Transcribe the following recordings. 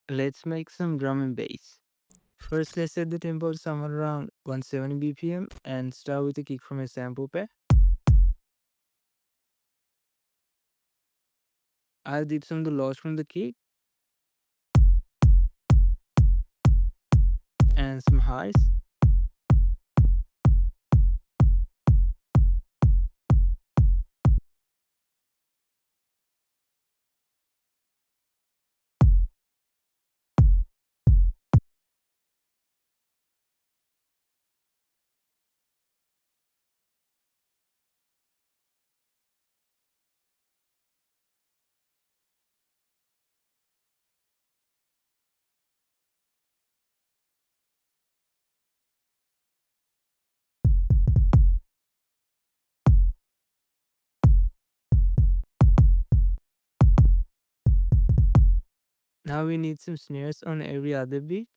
Let's make some drum and bass. First, let's set the tempo to somewhere around 170 BPM and start with a kick from a sample pair. I'll dip some of the lows from the kick and some highs. Now we need some snares on every other beat.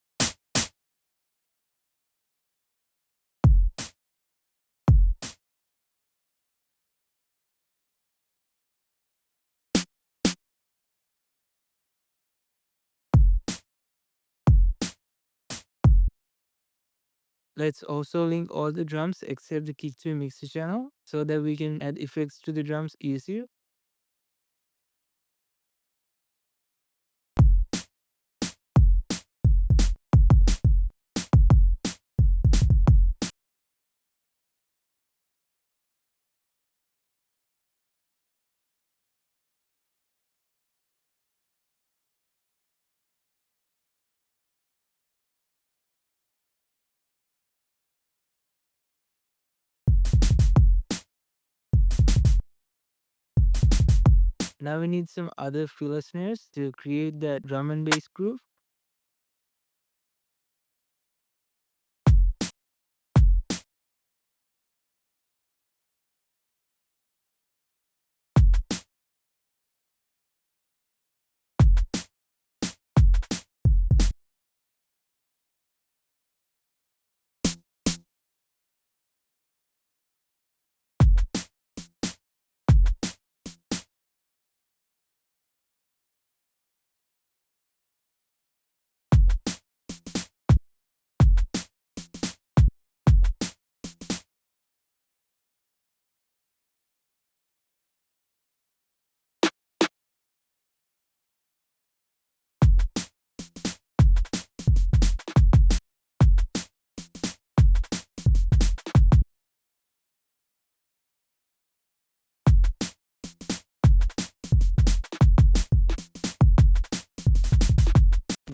Let's also link all the drums except the kick to a mixer channel so that we can add effects to the drums easier. Now we need some other filler snares to create that drum and bass groove.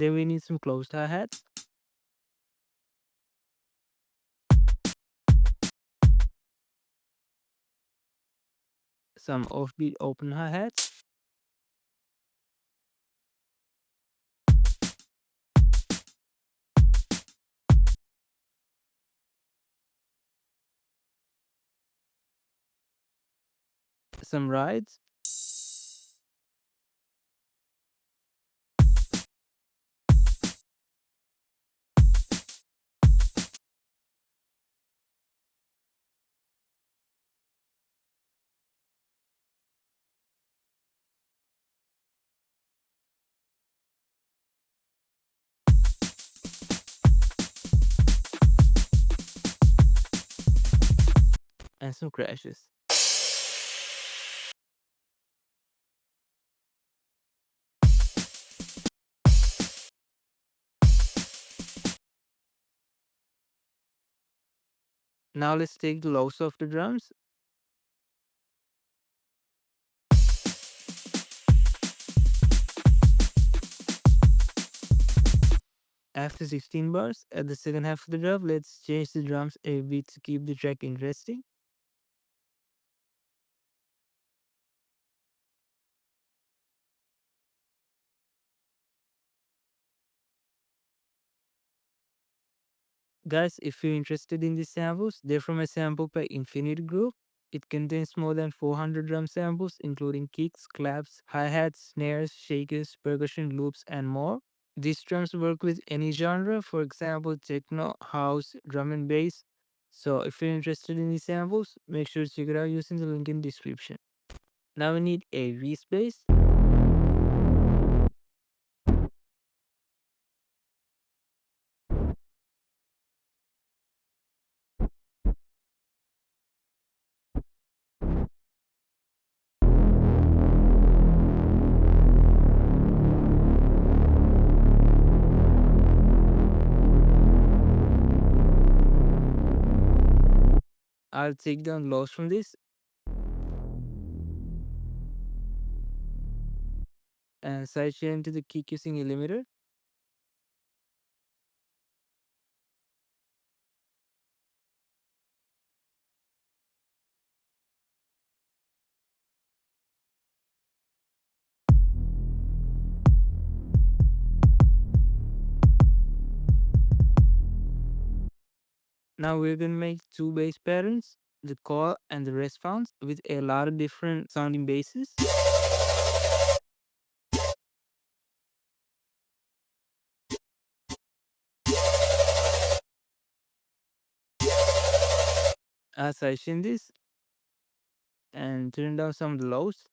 Then we need some closed hi-hats, some offbeat open hi-hats, some rides, and some crashes. Now let's take the lows off the drums. After 16 bars, at the second half of the drum, let's change the drums a bit to keep the track interesting. Guys, if you're interested in these samples, they're from a sample by Infinity Group. It contains more than 400 drum samples, including kicks, claps, hi-hats, snares, shakers, percussion loops, and more. These drums work with any genre, for example, techno, house, drum and bass. So if you're interested in these samples, make sure to check it out using the link in the description. Now we need a V space I'll take down loss from this and sidechain into the kick using a limiter. Now we're gonna make two bass patterns, the call and the response, with a lot of different sounding basses. As I shin this and turn down some of the lows.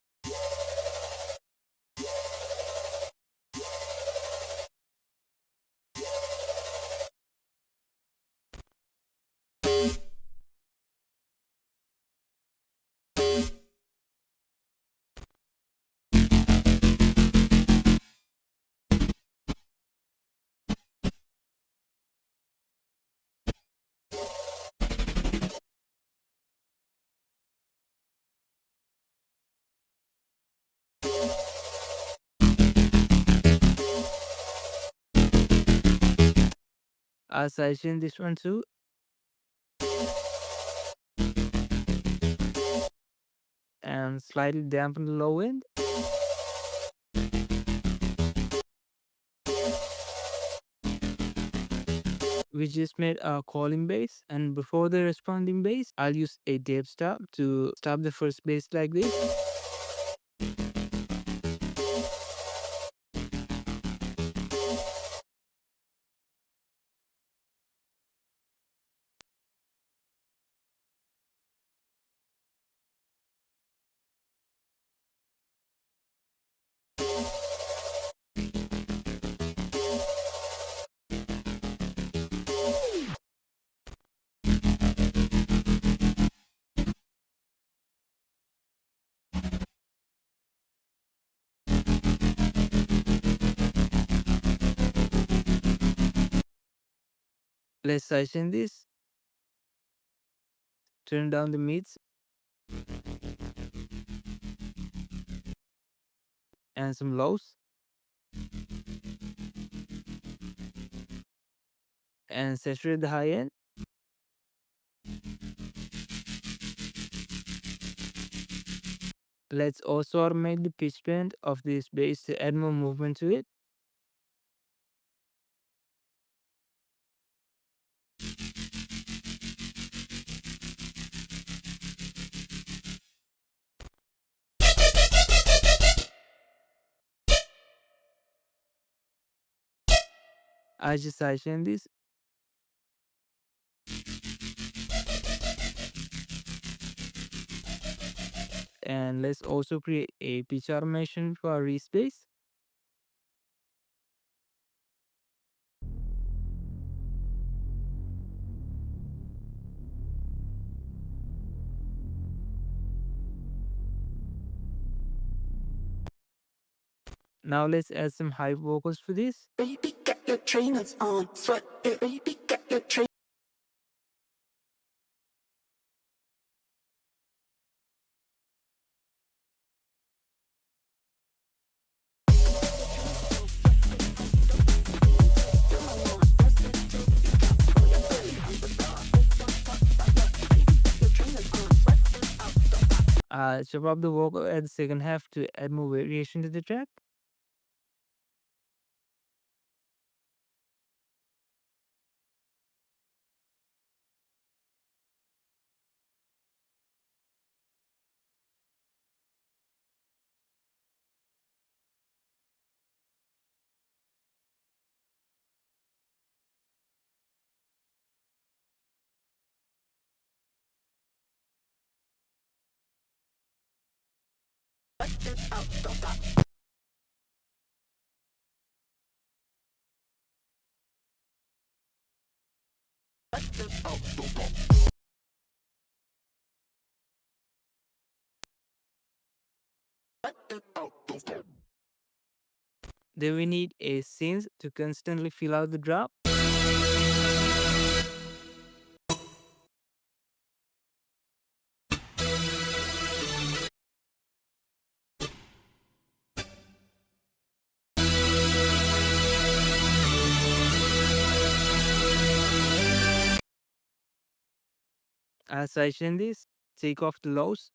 As I shin this one too. And slightly dampen the low end. We just made a calling bass, and before the responding bass, I'll use a tape stop to stop the first bass like this. Let's sidechain this. Turn down the mids and some lows. And saturate the high end. Let's also automate the pitch bend of this bass to add more movement to it. I just sidechain this. And let's also create a pitch automation for our respace. Now let's add some high vocals for this. Baby, get your trainers on, sweat it. Baby, get your trainers. Chop up the vocal at the second half to add more variation to the track. Then we need a synth to constantly fill out the drop. As I change this, take off the lows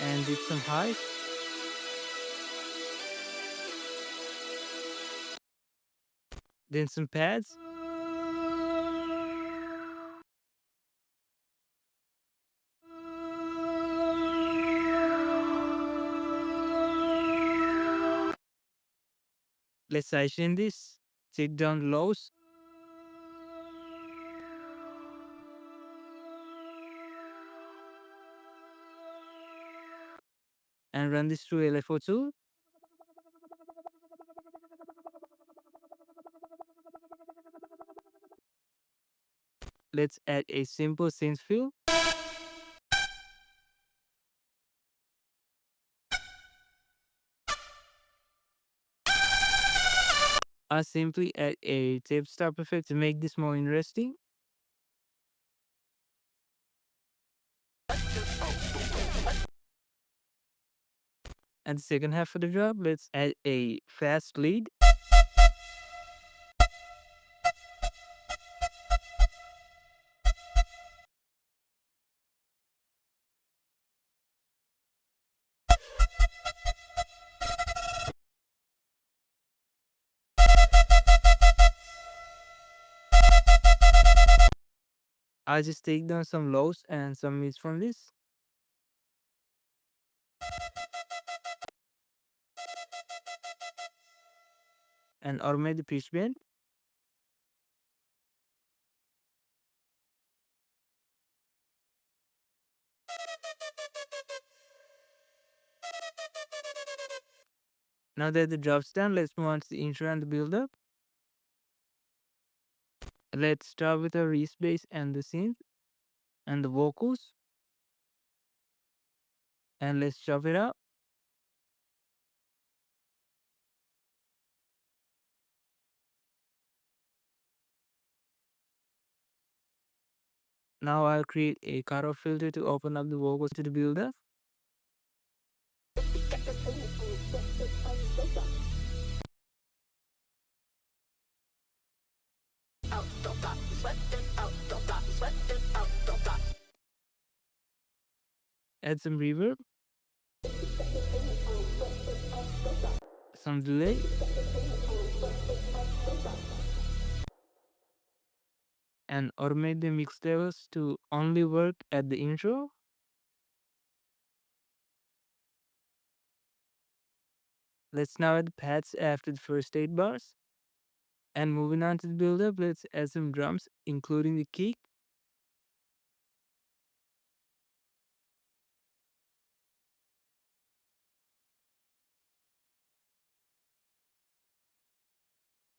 and dip some highs. Then some pads. Let's sidechain this. Take down the lows. And run this through LFO2. Let's add a simple synth fill. I simply add a tape stop effect to make this more interesting. And the second half of the drop, let's add a fast lead. I just take down some lows and some mids from this. And automate the pitch bend. Now that the drop's done, let's move on to the intro and the build up. Let's start with the Reese bass and the synth and the vocals. And let's chop it up. Now I'll create a cutoff filter to open up the vocals to the build up. Add some reverb, some delay, and automate the mix levels to only work at the intro. Let's now add the pads after the first 8 bars. And moving on to the build up, let's add some drums, including the kick.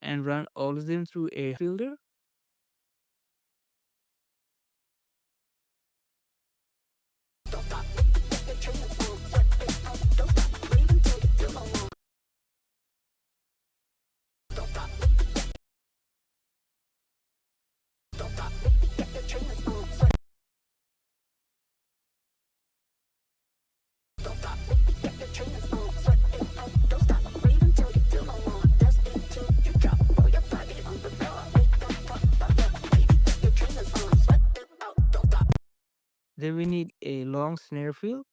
And run all of them through a filter. Then we need a long snare fill.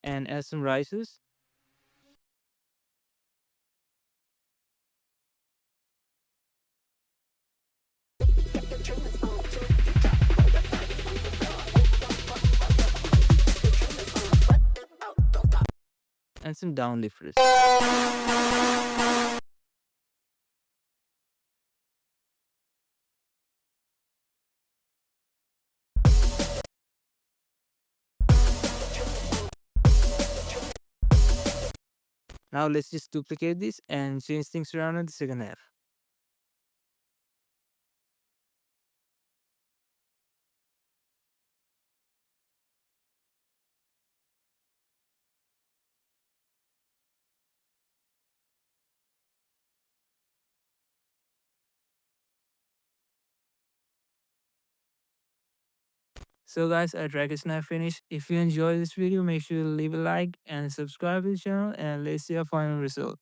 And add some rises. And some downlifters. Now let's just duplicate this and change things around in the second half. So guys, our track is now finished. If you enjoyed this video, make sure to leave a like and subscribe to the channel, and let's see our final result.